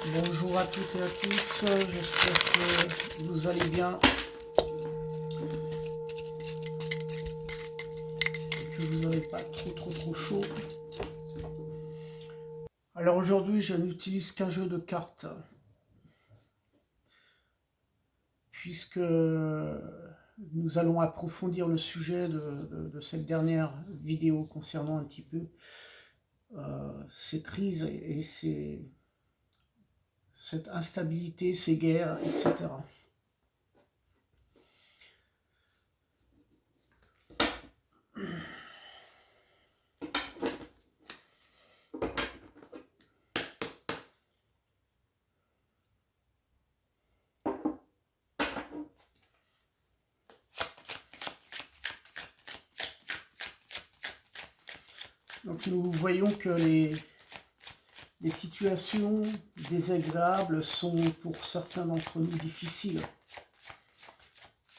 Bonjour à toutes et à tous, j'espère que vous allez bien, que vous n'avez pas trop chaud. Alors aujourd'hui, je n'utilise qu'un jeu de cartes, puisque nous allons approfondir le sujet de cette dernière vidéo concernant un petit peu ces crises et cette instabilité, ces guerres, etc. Donc nous voyons que les situations désagréables sont pour certains d'entre nous difficiles,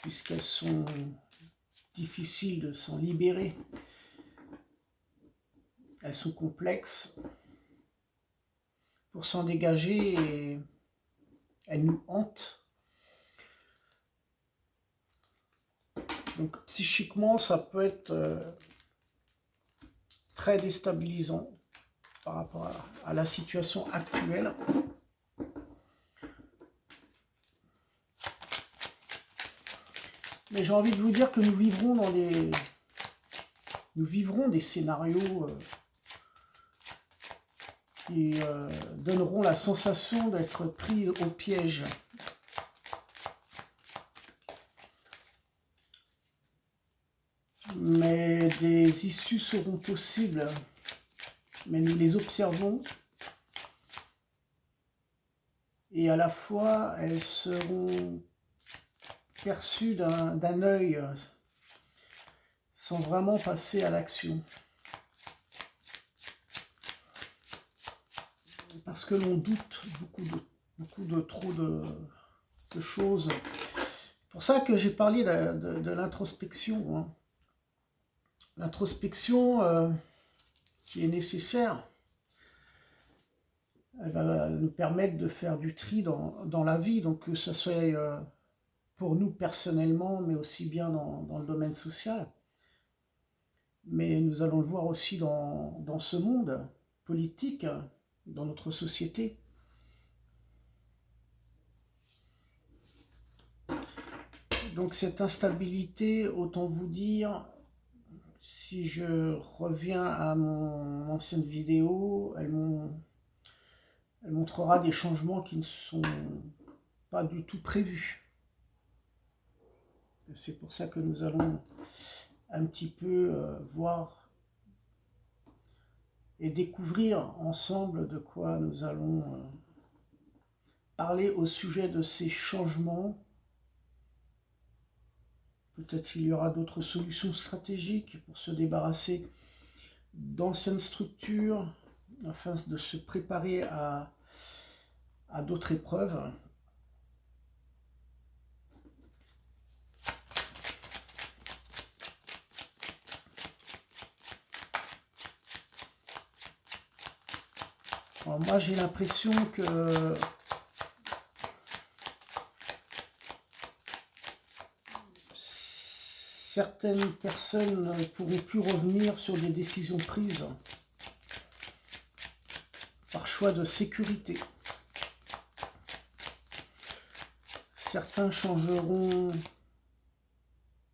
puisqu'elles sont difficiles de s'en libérer. Elles sont complexes. Pour s'en dégager, et elles nous hantent. Donc psychiquement, ça peut être très déstabilisant par rapport à la situation actuelle. Mais j'ai envie de vous dire que nous vivrons des scénarios qui donneront la sensation d'être pris au piège. Mais des issues seront possibles, mais nous les observons, et à la fois elles seront perçues d'un œil sans vraiment passer à l'action. Parce que l'on doute trop de choses. C'est pour ça que j'ai parlé de l'introspection. Hein. L'introspection qui est nécessaire, elle va nous permettre de faire du tri dans la vie, donc que ce soit pour nous personnellement, mais aussi bien dans le domaine social. Mais nous allons le voir aussi dans ce monde politique, dans notre société. Donc cette instabilité, autant vous dire, si je reviens à mon ancienne vidéo, elle montrera des changements qui ne sont pas du tout prévus. C'est pour ça que nous allons un petit peu voir et découvrir ensemble de quoi nous allons parler au sujet de ces changements. Peut-être qu'il y aura d'autres solutions stratégiques pour se débarrasser d'anciennes structures afin de se préparer à d'autres épreuves. Alors moi j'ai l'impression que certaines personnes ne pourront plus revenir sur des décisions prises par choix de sécurité. Certains changeront,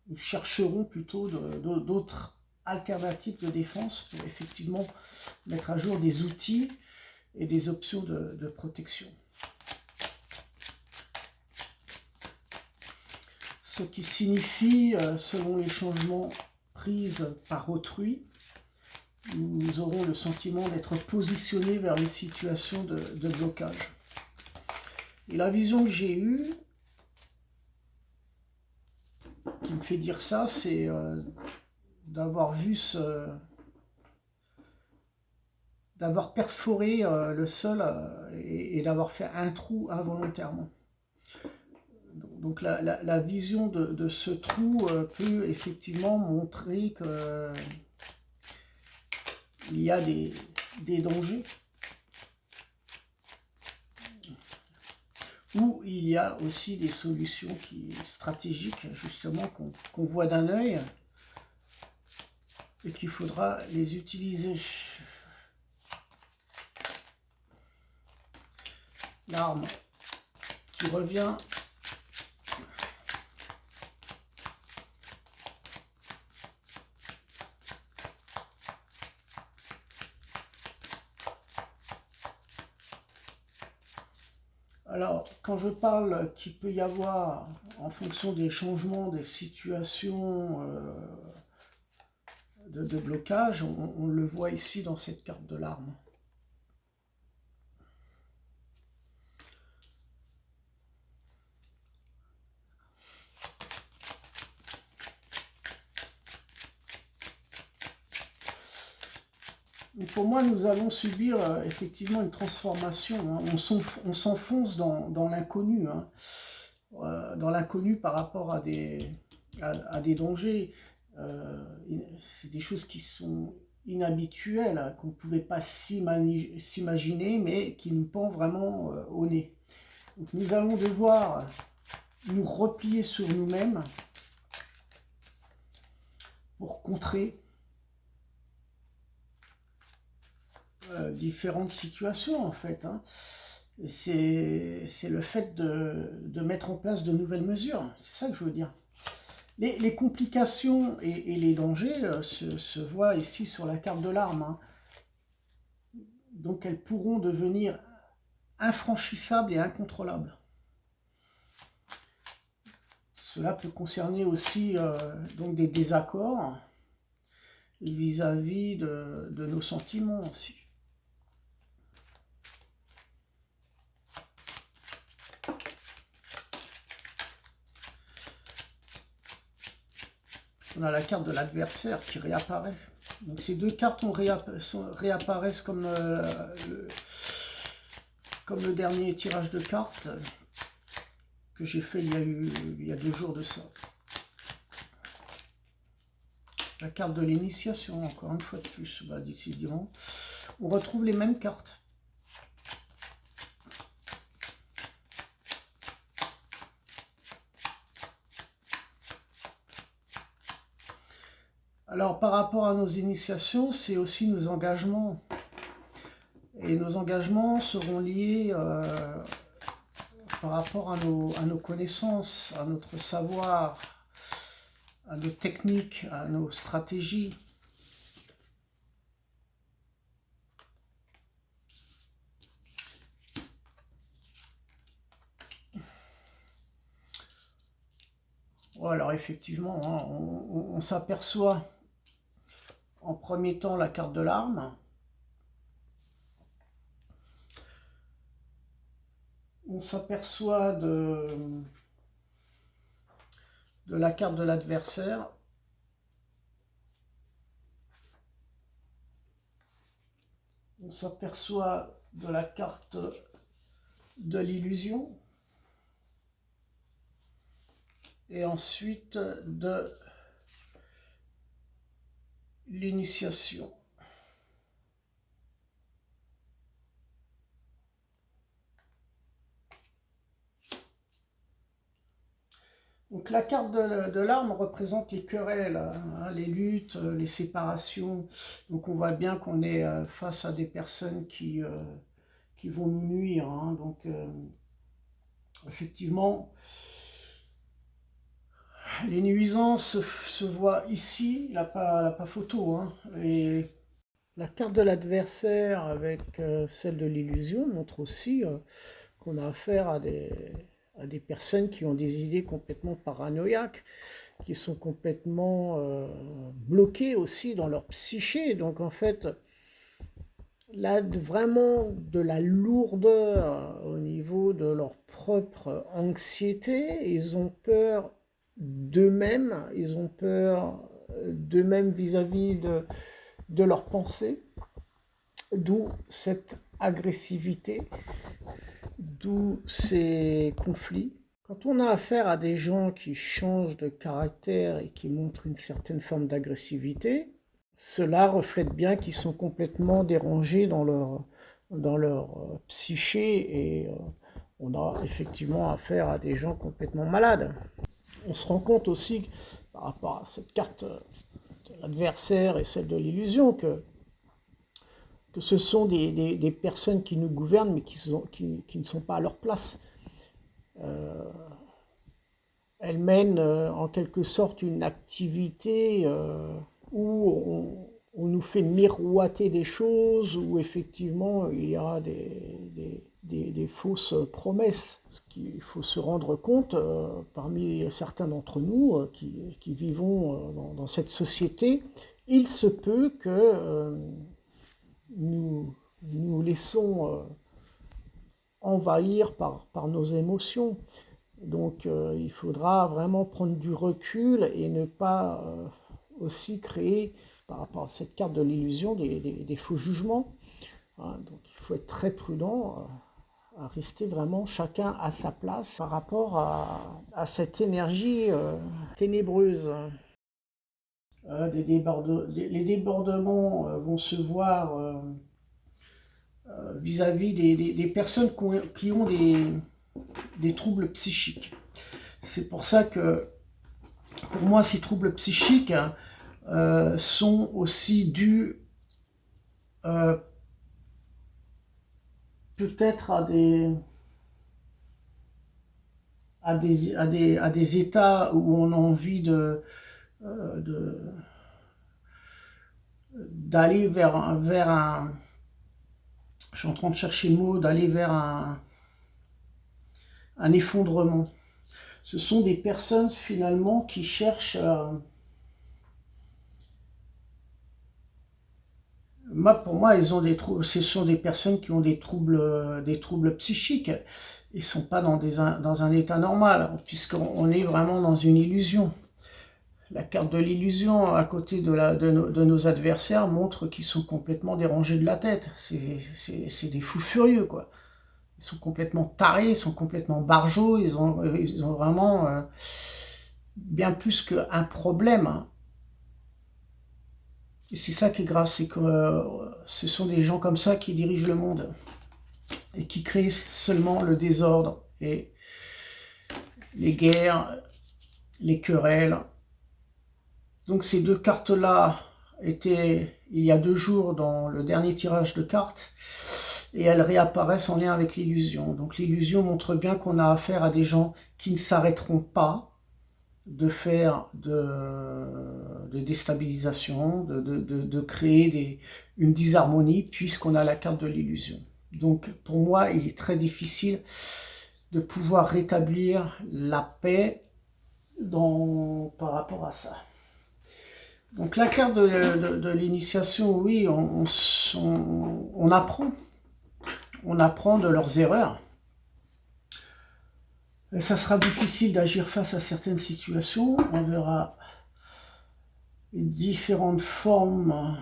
ou chercheront plutôt d'autres alternatives de défense pour effectivement mettre à jour des outils et des options de protection. Ce qui signifie, selon les changements pris par autrui, nous aurons le sentiment d'être positionnés vers les situations de blocage. Et la vision que j'ai eue, qui me fait dire ça, c'est d'avoir vu d'avoir perforé le sol et d'avoir fait un trou involontairement. Donc la vision de ce trou peut effectivement montrer qu'il y a des dangers. ou il y a aussi des solutions stratégiques, justement, qu'on voit d'un œil et qu'il faudra les utiliser. L'arme, tu reviens. Alors, quand je parle qu'il peut y avoir, en fonction des changements, des situations de blocage, on le voit ici dans cette carte de l'arme. Mais pour moi, nous allons subir effectivement une transformation. Hein. On s'enfonce dans l'inconnu, hein. Dans l'inconnu par rapport à des dangers. C'est des choses qui sont inhabituelles, hein, qu'on ne pouvait pas s'imaginer, mais qui nous pendent vraiment au nez. Donc, nous allons devoir nous replier sur nous-mêmes pour contrer différentes situations, en fait. Hein. C'est le fait de mettre en place de nouvelles mesures. C'est ça que je veux dire. Les complications et les dangers se voient ici sur la carte de l'arme. Hein. Donc elles pourront devenir infranchissables et incontrôlables. Cela peut concerner aussi donc des désaccords vis-à-vis de nos sentiments aussi. On a la carte de l'adversaire qui réapparaît. Donc ces deux cartes réapparaissent comme le dernier tirage de cartes que j'ai fait il y a 2 jours de ça. La carte de l'initiation, encore une fois de plus, bah, décidément. On retrouve les mêmes cartes. Alors, par rapport à nos initiations, c'est aussi nos engagements. Et nos engagements seront liés par rapport à nos connaissances, à notre savoir, à nos techniques, à nos stratégies. Bon, alors effectivement, hein, on s'aperçoit en premier temps la carte de l'arme. On s'aperçoit de la carte de l'adversaire. On s'aperçoit de la carte de l'illusion. Et ensuite de l'initiation. Donc la carte de l'arme représente les querelles, hein, les luttes, les séparations. Donc on voit bien qu'on est face à des personnes qui vont nous nuire. Hein. Donc effectivement, les nuisances se voient ici, là pas photo. Hein. Et la carte de l'adversaire avec celle de l'illusion montre aussi qu'on a affaire à des personnes qui ont des idées complètement paranoïaques, qui sont complètement bloquées aussi dans leur psyché. Donc en fait, là, vraiment de la lourdeur au niveau de leur propre anxiété, ils ont peur d'eux-mêmes, ils ont peur d'eux-mêmes vis-à-vis de leurs pensées, d'où cette agressivité, d'où ces conflits. Quand on a affaire à des gens qui changent de caractère et qui montrent une certaine forme d'agressivité, cela reflète bien qu'ils sont complètement dérangés dans leur psyché et on a effectivement affaire à des gens complètement malades. On se rend compte aussi, par rapport à cette carte de l'adversaire et celle de l'illusion, que ce sont des personnes qui nous gouvernent, mais qui ne sont pas à leur place. Euh, Elles mènent en quelque sorte une activité où on nous fait miroiter des choses, où effectivement il y aura des fausses promesses. Ce qu'il faut se rendre compte, parmi certains d'entre nous qui vivons dans cette société, il se peut que nous laissons envahir par nos émotions. Donc il faudra vraiment prendre du recul et ne pas aussi créer, par rapport à cette carte de l'illusion, des faux jugements. Hein. Donc il faut être très prudent, à rester vraiment chacun à sa place par rapport à cette énergie ténébreuse. Les débordements vont se voir vis-à-vis des personnes qui ont des troubles psychiques. C'est pour ça que, pour moi, ces troubles psychiques sont aussi dus peut-être à des états où on a envie d'aller vers un, je suis en train de chercher le mot, d'aller vers un effondrement. Ce sont des personnes finalement qui cherchent, pour moi, ils ont des troubles. Ce sont des personnes qui ont des troubles psychiques. Ils ne sont pas dans un état normal, puisqu'on est vraiment dans une illusion. La carte de l'illusion à côté de nos adversaires montre qu'ils sont complètement dérangés de la tête. C'est des fous furieux, quoi. Ils sont complètement tarés, ils sont complètement barjots, ils ont vraiment bien plus qu'un problème. Hein. Et c'est ça qui est grave, c'est que ce sont des gens comme ça qui dirigent le monde et qui créent seulement le désordre et les guerres, les querelles. Donc ces deux cartes-là étaient il y a 2 jours dans le dernier tirage de cartes et elles réapparaissent en lien avec l'illusion. Donc l'illusion montre bien qu'on a affaire à des gens qui ne s'arrêteront pas de faire de déstabilisation, de créer une disharmonie, puisqu'on a la carte de l'illusion. Donc pour moi, il est très difficile de pouvoir rétablir la paix par rapport à ça. Donc la carte de l'initiation, oui, on apprend. On apprend de leurs erreurs. Et ça sera difficile d'agir face à certaines situations. On verra différentes formes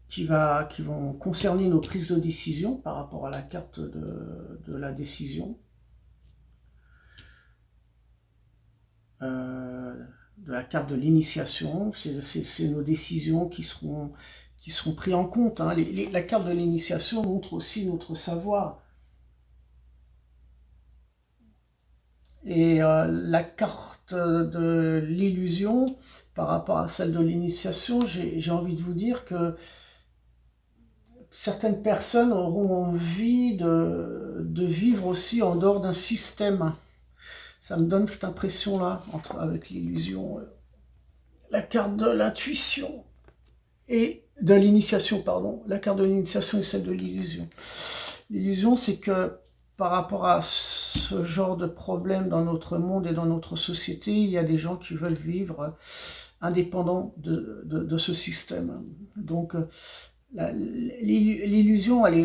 qui vont concerner nos prises de décision par rapport à la carte de la décision. De la carte de l'initiation, c'est nos décisions qui seront prises en compte. Hein. La carte de l'initiation montre aussi notre savoir. Et la carte de l'illusion, par rapport à celle de l'initiation, j'ai envie de vous dire que certaines personnes auront envie de vivre aussi en dehors d'un système. Ça me donne cette impression-là, avec l'illusion. La carte de l'intuition et de l'initiation, pardon. La carte de l'initiation et celle de l'illusion. L'illusion, c'est que par rapport à ce genre de problème dans notre monde et dans notre société, il y a des gens qui veulent vivre indépendants de ce système. Donc, l'illusion, elle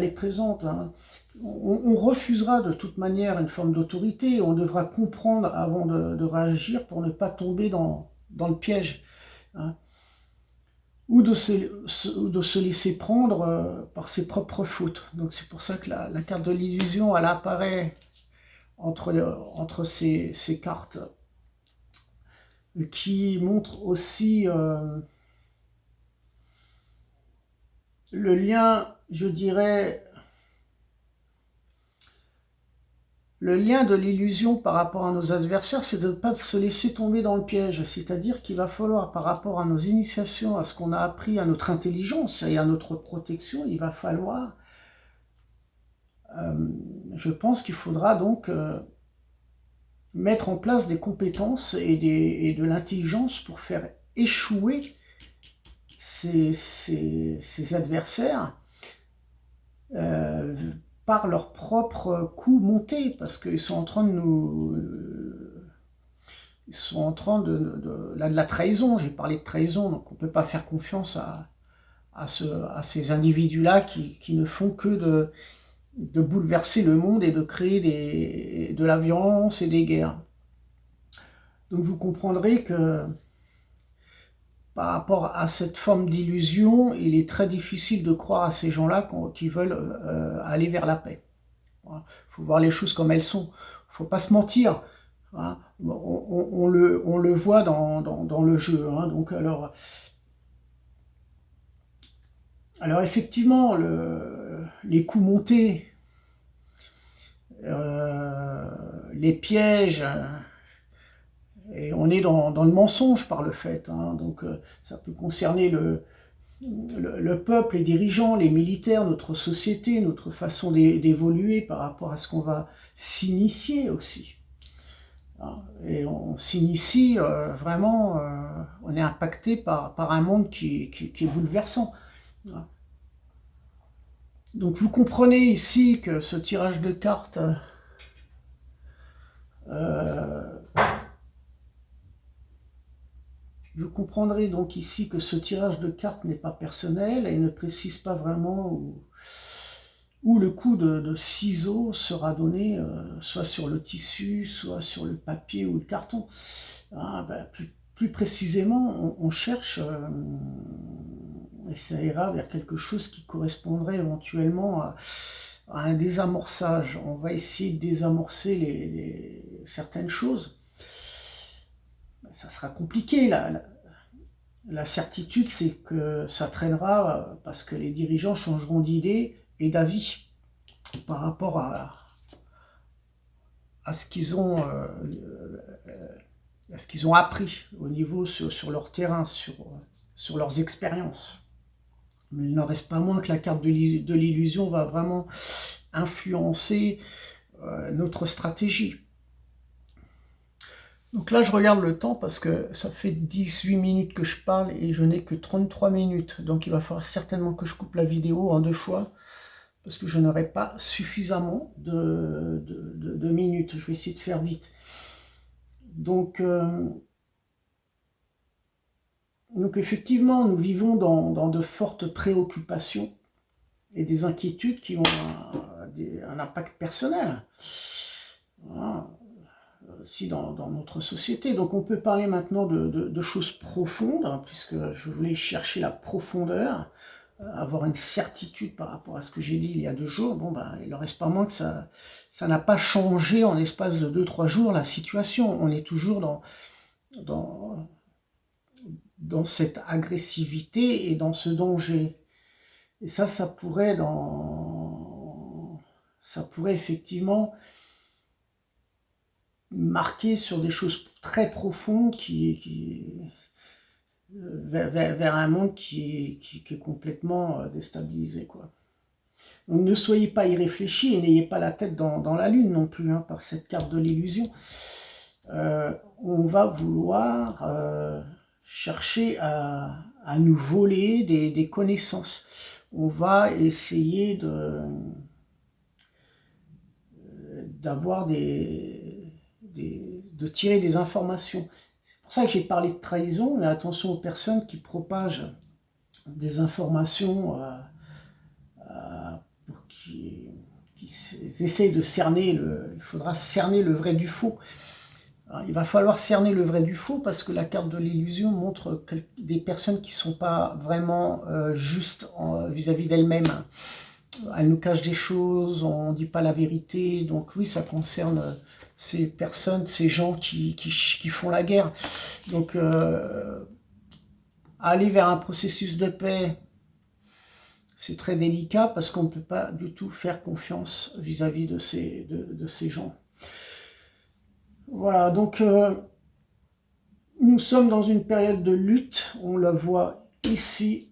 est présente. Hein. On refusera de toute manière une forme d'autorité, on devra comprendre avant de réagir pour ne pas tomber dans le piège. Hein. Ou de se laisser prendre par ses propres fautes. Donc c'est pour ça que la carte de l'illusion, elle apparaît entre ces cartes, qui montrent aussi le lien je dirais, le lien de l'illusion par rapport à nos adversaires, c'est de ne pas se laisser tomber dans le piège. C'est-à-dire qu'il va falloir, par rapport à nos initiations, à ce qu'on a appris, à notre intelligence et à notre protection, il va falloir, je pense qu'il faudra donc mettre en place des compétences et de l'intelligence pour faire échouer ces adversaires par leur propre coup monté, parce qu'ils sont en train de nous... Ils sont en train de la trahison, j'ai parlé de trahison, donc on ne peut pas faire confiance à ces individus-là qui ne font que de bouleverser le monde et de créer de la violence et des guerres. Donc vous comprendrez que par rapport à cette forme d'illusion, il est très difficile de croire à ces gens-là qui veulent aller vers la paix. Il faut voir les choses comme elles sont. Il ne faut pas se mentir. Hein. On le voit dans le jeu. Hein. Donc alors effectivement, les coups montés, les pièges, et on est dans le mensonge par le fait. Hein. Donc ça peut concerner le peuple, les dirigeants, les militaires, notre société, notre façon d'évoluer par rapport à ce qu'on va s'initier aussi. Et on s'initie vraiment, on est impacté par un monde qui est bouleversant. Donc vous comprenez ici que ce tirage de cartes vous comprendrez donc ici que ce tirage de cartes n'est pas personnel et ne précise pas vraiment où le coup de ciseaux sera donné, soit sur le tissu, soit sur le papier ou le carton. Plus précisément, on cherche, et ça ira vers quelque chose qui correspondrait éventuellement à un désamorçage. On va essayer de désamorcer certaines choses. Ça sera compliqué. La certitude, c'est que ça traînera parce que les dirigeants changeront d'idée et d'avis par rapport à ce qu'ils ont appris au niveau sur leur terrain, sur leurs expériences. Mais il n'en reste pas moins que la carte de l'illusion va vraiment influencer notre stratégie. Donc là, je regarde le temps parce que ça fait 18 minutes que je parle et je n'ai que 33 minutes. Donc il va falloir certainement que je coupe la vidéo en 2 fois parce que je n'aurai pas suffisamment de minutes. Je vais essayer de faire vite. Donc effectivement, nous vivons dans de fortes préoccupations et des inquiétudes qui ont un impact personnel. Voilà. Aussi dans notre société. Donc on peut parler maintenant de choses profondes, hein, puisque je voulais chercher la profondeur, avoir une certitude par rapport à ce que j'ai dit il y a 2 jours. Bon, ben, il ne reste pas moins que ça n'a pas changé en l'espace de 2-3 jours la situation. On est toujours dans cette agressivité et dans ce danger. Et ça pourrait effectivement marqué sur des choses très profondes vers un monde qui est complètement déstabilisé, quoi. Donc ne soyez pas irréfléchis et n'ayez pas la tête dans la lune non plus, hein, par cette carte de l'illusion. On va vouloir chercher à nous voler des connaissances. On va essayer d'avoir de tirer des informations. C'est pour ça que j'ai parlé de trahison, mais attention aux personnes qui propagent des informations, qui essayent de cerner, il faudra cerner le vrai du faux. Alors, il va falloir cerner le vrai du faux parce que la carte de l'illusion montre des personnes qui ne sont pas vraiment justes vis-à-vis d'elles-mêmes. Elles nous cachent des choses, on ne dit pas la vérité, donc oui, ça concerne ces personnes, ces gens qui font la guerre. Donc, aller vers un processus de paix, c'est très délicat parce qu'on ne peut pas du tout faire confiance vis-à-vis de ces gens. Voilà, donc nous sommes dans une période de lutte, on la voit ici.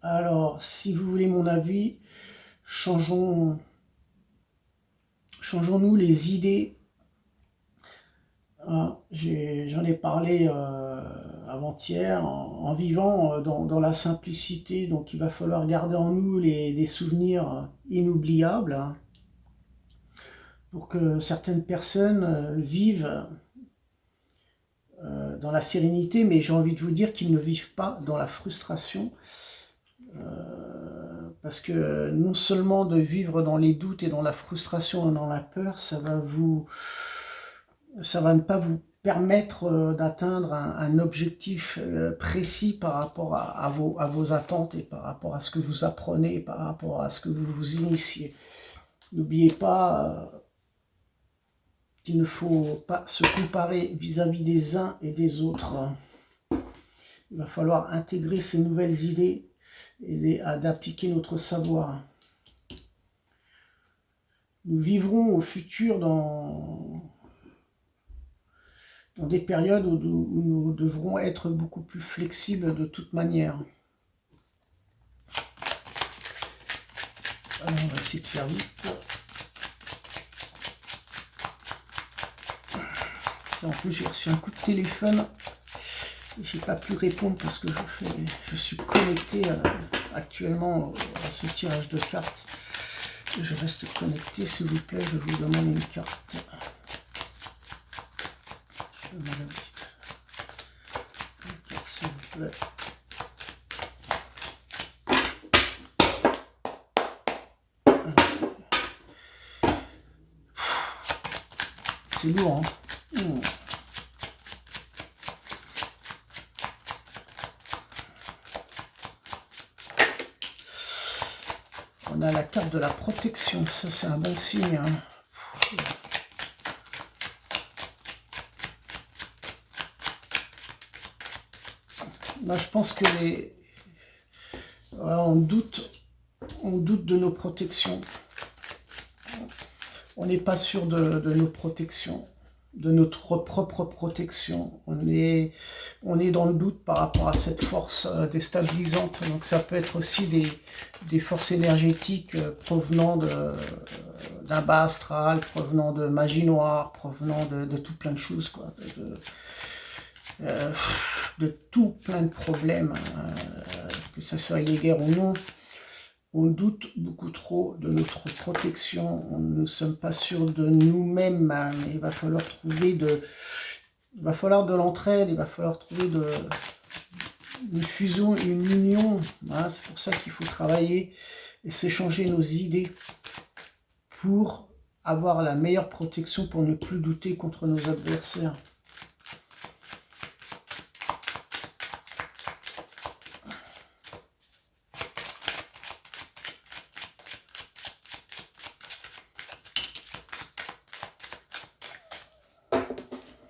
Alors, si vous voulez mon avis, changeons-nous les idées. J'en ai parlé avant-hier, en vivant dans la simplicité, donc il va falloir garder en nous des souvenirs inoubliables, hein, pour que certaines personnes vivent dans la sérénité, mais j'ai envie de vous dire qu'ils ne vivent pas dans la frustration, parce que non seulement de vivre dans les doutes et dans la frustration et dans la peur, ça va ne pas vous permettre d'atteindre un objectif précis par rapport à vos attentes et par rapport à ce que vous apprenez, par rapport à ce que vous vous initiez. N'oubliez pas qu'il ne faut pas se comparer vis-à-vis des uns et des autres. Il va falloir intégrer ces nouvelles idées et d'appliquer notre savoir. Nous vivrons au futur dans des périodes où nous devrons être beaucoup plus flexibles de toute manière. Alors, on va essayer de faire vite. En plus, j'ai reçu un coup de téléphone. Je n'ai pas pu répondre parce que je suis connecté actuellement à ce tirage de cartes. Je reste connecté, s'il vous plaît, je vous demande une carte. Une carte, s'il vous plaît. C'est lourd, hein. On a la carte de la protection, ça c'est un bon signe, hein. Là, je pense que on doute de nos protections. On n'est pas sûr de nos protections, de notre propre protection. On est dans le doute par rapport à cette force déstabilisante. Donc ça peut être aussi des forces énergétiques provenant d'un bas astral, provenant de magie noire, provenant de tout plein de choses, quoi. De tout plein de problèmes, que ce soit les guerres ou non. On doute beaucoup trop de notre protection, nous ne sommes pas sûrs de nous-mêmes, mais il va falloir trouver de l'entraide, il va falloir trouver une fusion, une union. Voilà, c'est pour ça qu'il faut travailler et s'échanger nos idées pour avoir la meilleure protection, pour ne plus douter contre nos adversaires.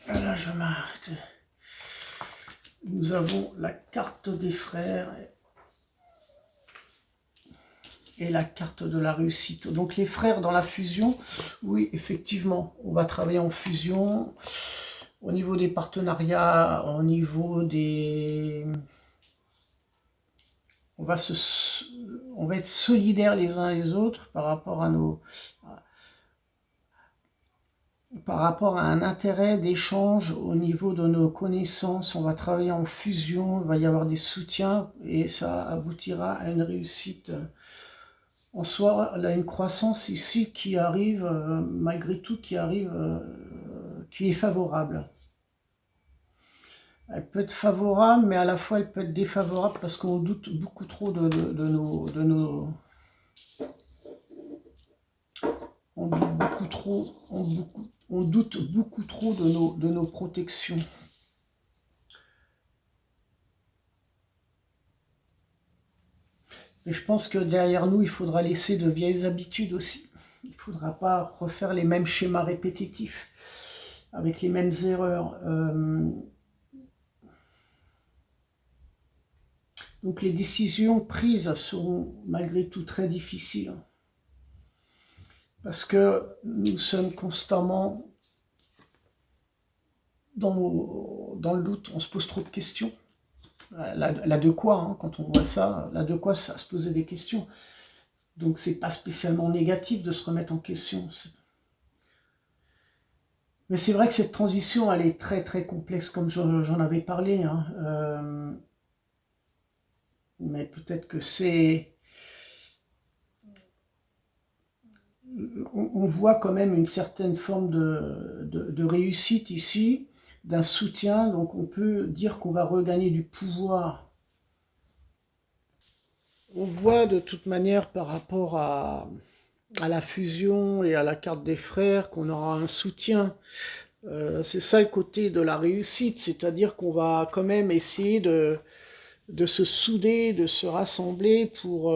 Là, je m'arrête. Nous avons la carte des frères et la carte de la réussite. Donc les frères dans la fusion, oui, effectivement, on va travailler en fusion. Au niveau des partenariats, au niveau des... On va être solidaires les uns les autres par rapport à un intérêt d'échange au niveau de nos connaissances. On va travailler en fusion, il va y avoir des soutiens et ça aboutira à une réussite. En soi, il y a une croissance ici qui arrive, malgré tout, qui est favorable. Elle peut être favorable, mais à la fois elle peut être défavorable parce qu'on doute beaucoup trop on doute beaucoup trop de nos protections. Et je pense que derrière nous, il faudra laisser de vieilles habitudes aussi. Il ne faudra pas refaire les mêmes schémas répétitifs, avec les mêmes erreurs. Donc les décisions prises seront malgré tout très difficiles. Parce que nous sommes constamment dans le doute, on se pose trop de questions. Là de quoi, hein, quand on voit ça, là de quoi ça se poser des questions. Donc c'est pas spécialement négatif de se remettre en question. Mais c'est vrai que cette transition, elle est très très complexe, comme j'en avais parlé. Hein. Mais peut-être que c'est... On voit quand même une certaine forme de réussite ici, d'un soutien, donc on peut dire qu'on va regagner du pouvoir. On voit de toute manière par rapport à la fusion et à la carte des frères qu'on aura un soutien. C'est ça le côté de la réussite, c'est-à-dire qu'on va quand même essayer de se souder, de se rassembler pour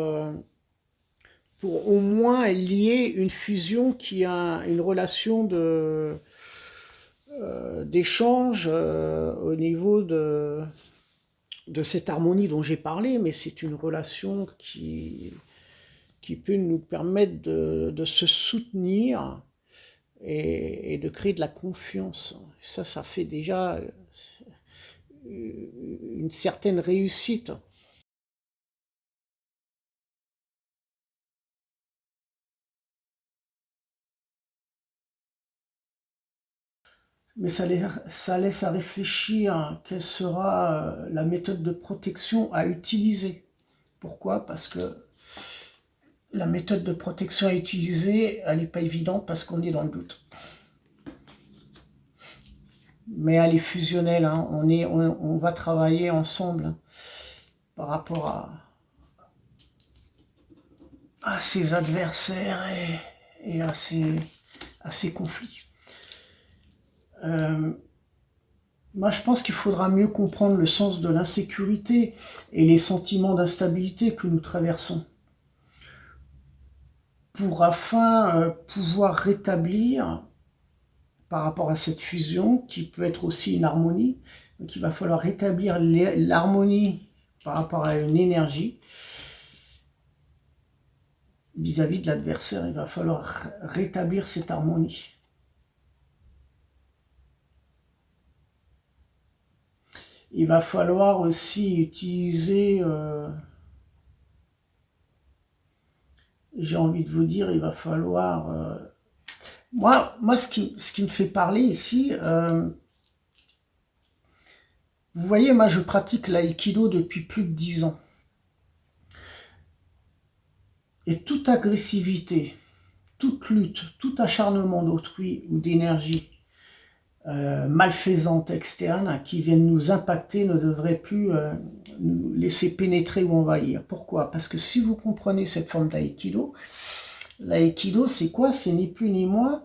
au moins lier une fusion qui a une relation d'échange au niveau de cette harmonie dont j'ai parlé, mais c'est une relation qui peut nous permettre de se soutenir et de créer de la confiance. Ça fait déjà une certaine réussite. Mais ça laisse à réfléchir quelle sera la méthode de protection à utiliser. Pourquoi? Parce que la méthode de protection à utiliser, elle n'est pas évidente parce qu'on est dans le doute. Mais elle est fusionnelle, hein. On va travailler ensemble par rapport à ces adversaires et à ces conflits. Moi, je pense qu'il faudra mieux comprendre le sens de l'insécurité et les sentiments d'instabilité que nous traversons pour afin pouvoir rétablir par rapport à cette fusion qui peut être aussi une harmonie. Donc il va falloir rétablir l'harmonie par rapport à une énergie vis-à-vis de l'adversaire. Il va falloir rétablir cette harmonie. Il va falloir aussi utiliser, j'ai envie de vous dire, il va falloir... moi ce qui me fait parler ici, vous voyez, moi je pratique l'aïkido depuis plus de 10 ans. Et toute agressivité, toute lutte, tout acharnement d'autrui ou d'énergie malfaisante externe qui viennent nous impacter ne devrait plus nous laisser pénétrer ou envahir. Pourquoi? Parce que si vous comprenez cette forme d'aïkido, l'aïkido c'est quoi? C'est ni plus ni moins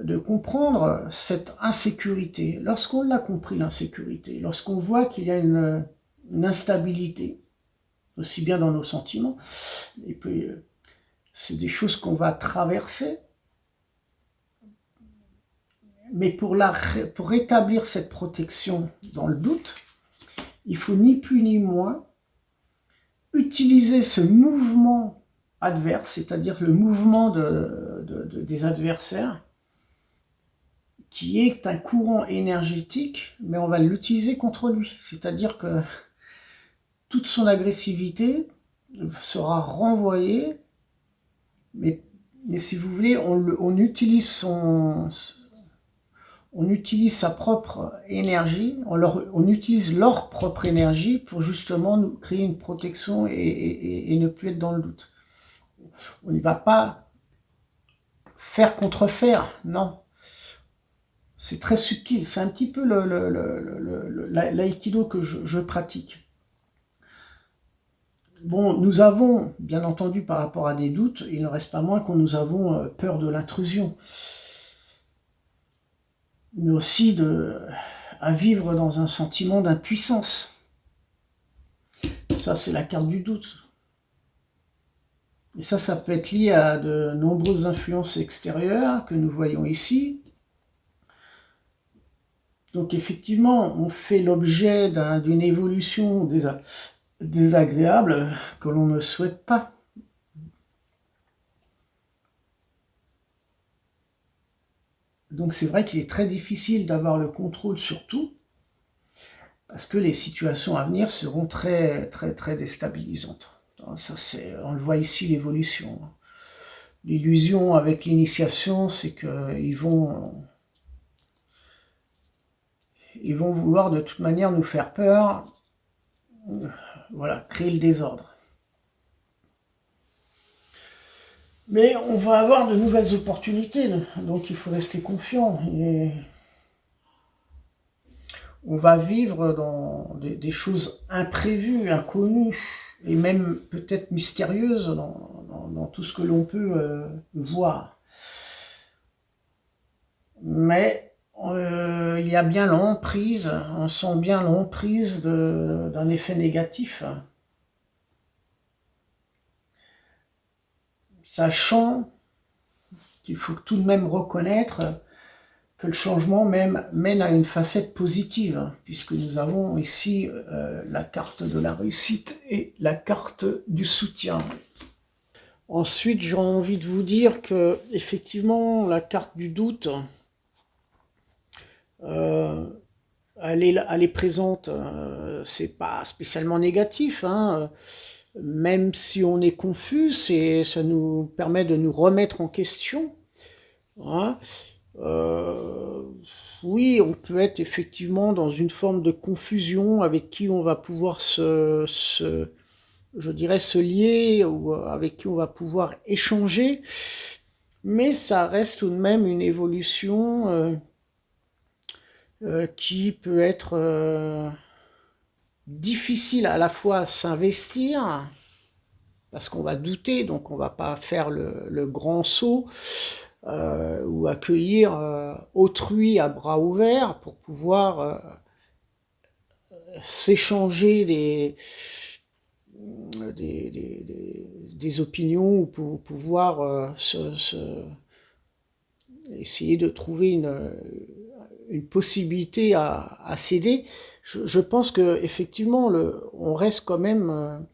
de comprendre cette insécurité. Lorsqu'on l'a compris, l'insécurité, lorsqu'on voit qu'il y a une instabilité, aussi bien dans nos sentiments, et puis c'est des choses qu'on va traverser, mais pour rétablir cette protection dans le doute, il faut ni plus ni moins utiliser ce mouvement adverse, c'est-à-dire le mouvement des adversaires, qui est un courant énergétique, mais on va l'utiliser contre lui. C'est-à-dire que toute son agressivité sera renvoyée, mais si vous voulez, on utilise sa propre énergie, on utilise leur propre énergie pour justement nous créer une protection et ne plus être dans le doute. On n'y va pas faire contre faire, non. C'est très subtil, c'est un petit peu l'aïkido que je pratique. Bon, nous avons, bien entendu, par rapport à des doutes, il ne reste pas moins que nous avons peur de l'intrusion. Mais aussi à vivre dans un sentiment d'impuissance. Ça, c'est la carte du doute. Et ça peut être lié à de nombreuses influences extérieures que nous voyons ici. Donc effectivement, on fait l'objet d'une évolution désagréables que l'on ne souhaite pas. Donc c'est vrai qu'il est très difficile d'avoir le contrôle sur tout, parce que les situations à venir seront très, très, très déstabilisantes. Ça, on le voit ici, l'évolution. L'illusion avec l'initiation, c'est qu'ils ils vont vouloir de toute manière nous faire peur, voilà, créer le désordre. Mais on va avoir de nouvelles opportunités, donc il faut rester confiant. Et on va vivre dans des choses imprévues, inconnues, et même peut-être mystérieuses dans tout ce que l'on peut voir. Mais il y a bien l'emprise, on sent bien l'emprise d'un effet négatif. Sachant qu'il faut tout de même reconnaître que le changement même mène à une facette positive, puisque nous avons ici la carte de la réussite et la carte du soutien. Ensuite, j'ai envie de vous dire que effectivement, la carte du doute, elle est présente. C'est pas spécialement négatif, hein. Même si on est confus, ça nous permet de nous remettre en question, hein. Oui, on peut être effectivement dans une forme de confusion avec qui on va pouvoir je dirais, se lier, ou avec qui on va pouvoir échanger, mais ça reste tout de même une évolution qui peut être difficile à la fois à s'investir, parce qu'on va douter, donc on va pas faire le grand saut, ou accueillir autrui à bras ouverts pour pouvoir s'échanger des opinions, ou pour pouvoir essayer de trouver une possibilité à céder. Je pense qu'effectivement, on reste quand même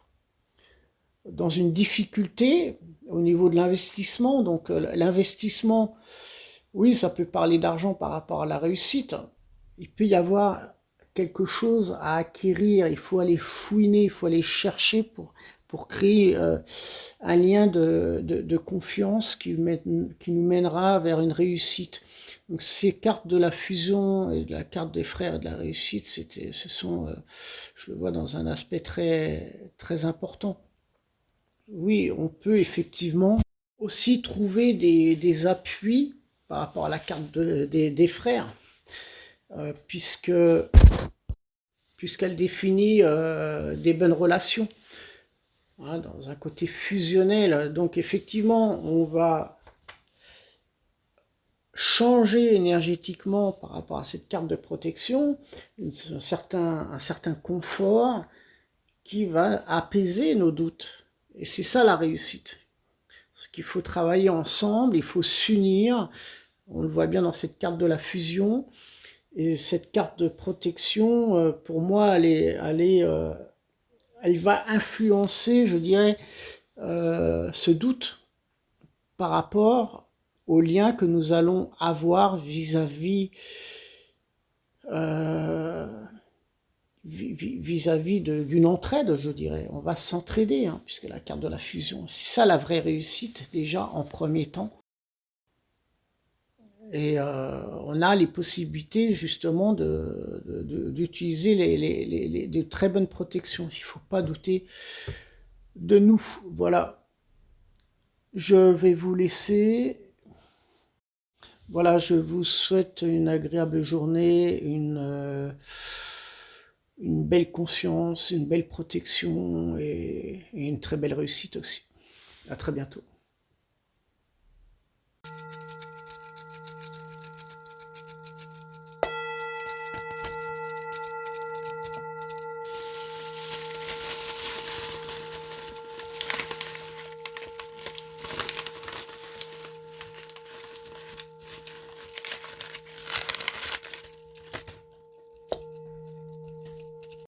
dans une difficulté au niveau de l'investissement. Donc l'investissement, oui, ça peut parler d'argent par rapport à la réussite. Il peut y avoir quelque chose à acquérir, il faut aller fouiner, il faut aller chercher pour créer un lien de confiance qui nous mènera vers une réussite. Donc ces cartes de la fusion et de la carte des frères et de la réussite, je le vois dans un aspect très, très important. Oui, on peut effectivement aussi trouver des appuis par rapport à la carte des frères, puisque puisqu'elle définit des bonnes relations, hein, dans un côté fusionnel. Donc effectivement, on va changer énergétiquement par rapport à cette carte de protection, un certain confort qui va apaiser nos doutes. Et c'est ça la réussite. Parce qu'il faut travailler ensemble, il faut s'unir. On le voit bien dans cette carte de la fusion. Et cette carte de protection, pour moi, elle va influencer, je dirais, ce doute par rapport au lien que nous allons avoir vis-à-vis d'une entraide, je dirais. On va s'entraider, hein, puisque la carte de la fusion, c'est ça la vraie réussite, déjà en premier temps. Et on a les possibilités justement d'utiliser de très bonnes protections. Il ne faut pas douter de nous. Voilà. Je vais vous laisser. Voilà, je vous souhaite une agréable journée, une belle conscience, une belle protection et une très belle réussite aussi. À très bientôt.